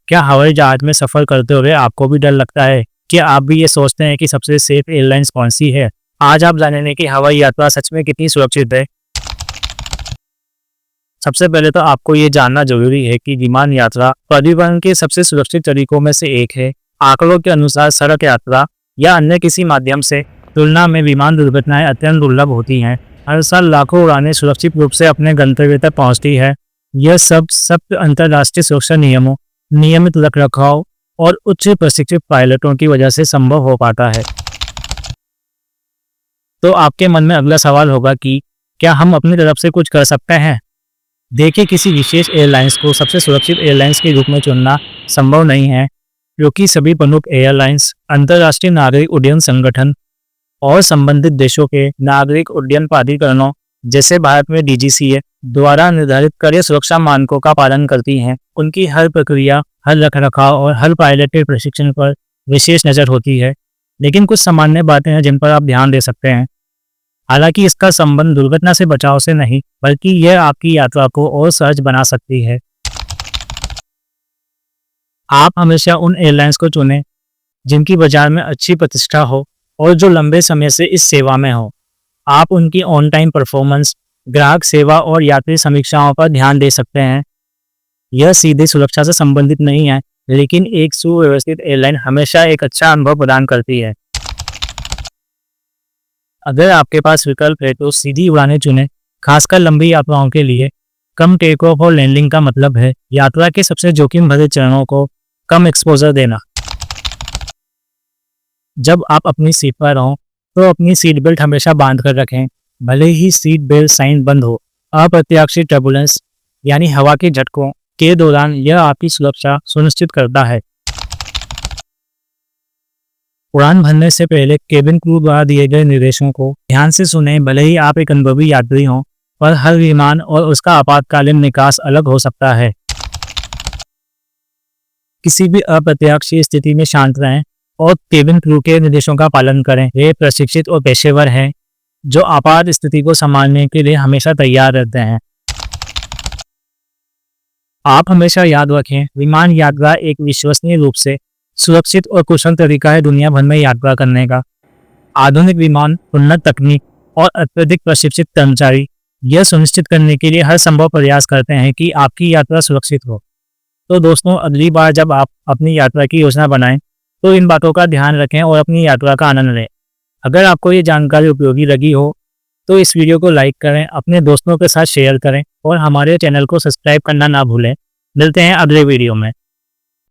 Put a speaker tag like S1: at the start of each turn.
S1: क्या हवाई जहाज में सफर करते हुए आपको भी डर लगता है? क्या आप भी ये सोचते हैं कि सबसे सेफ एयरलाइंस कौन सी है? आज आप जानेंगे कि हवाई यात्रा सच में कितनी सुरक्षित है। सबसे पहले तो आपको ये जानना जरूरी है कि विमान यात्रा परिवहन के सबसे सुरक्षित तरीकों में से एक है। आंकड़ों के अनुसार सड़क यात्रा या अन्य किसी माध्यम से तुलना में विमान दुर्घटनाएं अत्यंत दुर्लभ होती हैं। हर साल लाखों उड़ानें सुरक्षित रूप से अपने गंतव्य तक पहुंचती है। यह सब अंतर्राष्ट्रीय सुरक्षा नियमों, नियमित रखरखाव और उच्च प्रशिक्षित पायलटों की वजह से संभव हो पाता है। तो आपके मन में अगला सवाल होगा कि क्या हम अपनी तरफ से कुछ कर सकते हैं? देखिए, किसी विशेष एयरलाइंस को सबसे सुरक्षित एयरलाइंस के रूप में चुनना संभव नहीं है, क्योंकि सभी प्रमुख एयरलाइंस अंतर्राष्ट्रीय नागरिक उड्डयन संगठन और संबंधित देशों के नागरिक उड्डयन प्राधिकरणों जैसे भारत में DGCA द्वारा निर्धारित कड़े सुरक्षा मानकों का पालन करती हैं। उनकी हर प्रक्रिया, हर रखरखाव और हर पायलट के प्रशिक्षण पर विशेष नज़र होती है। लेकिन कुछ सामान्य बातें हैं जिन पर आप ध्यान दे सकते हैं। हालांकि इसका संबंध दुर्घटना से बचाव से नहीं, बल्कि यह आपकी यात्रा को और सहज बना सकती है। आप हमेशा उन एयरलाइंस को चुनें जिनकी बाजार में अच्छी प्रतिष्ठा हो और जो लंबे समय से इस सेवा में हो। आप उनकी ऑन टाइम परफॉर्मेंस, ग्राहक सेवा और यात्री समीक्षाओं पर ध्यान दे सकते हैं। यह सीधे सुरक्षा से संबंधित नहीं है, लेकिन एक सुव्यवस्थित एयरलाइन हमेशा एक अच्छा अनुभव प्रदान करती है। अगर आपके पास विकल्प है तो सीधी उड़ानें चुनें, खासकर लंबी यात्राओं के लिए। कम टेक ऑफ और लैंडिंग का मतलब है यात्रा के सबसे जोखिम भरे चरणों को कम एक्सपोजर देना। जब आप अपनी सीट पर हों तो अपनी सीट बेल्ट हमेशा बांध कर रखें, भले ही सीट बेल्ट साइन बंद हो। अप्रत्याशित टर्बुलेंस यानी हवा के झटकों के दौरान यह आपकी सुरक्षा सुनिश्चित करता है। उड़ान भरने से पहले केबिन क्रू द्वारा दिए गए निर्देशों को ध्यान से सुनें। भले ही आप एक अनुभवी यात्री हों, पर हर विमान और उसका आपातकालीन निकास अलग हो सकता है। किसी भी अप्रत्याशित स्थिति में शांत रहें और केबिन क्रू के निर्देशों का पालन करें। वे प्रशिक्षित और पेशेवर हैं जो आपात स्थिति को संभालने के लिए हमेशा तैयार रहते हैं। आप हमेशा याद रखें, विमान यात्रा एक विश्वसनीय रूप से सुरक्षित और कुशल तरीका है दुनिया भर में यात्रा करने का। आधुनिक विमान, उन्नत तकनीक और अत्यधिक प्रशिक्षित कर्मचारी यह सुनिश्चित करने के लिए हर संभव प्रयास करते हैं कि आपकी यात्रा सुरक्षित हो। तो दोस्तों, अगली बार जब आप अपनी यात्रा की योजना बनाएं तो इन बातों का ध्यान रखें और अपनी यात्रा का आनंद लें। अगर आपको ये जानकारी उपयोगी लगी हो तो इस वीडियो को लाइक करें, अपने दोस्तों के साथ शेयर करें और हमारे चैनल को सब्सक्राइब करना ना भूलें। मिलते हैं अगले वीडियो में।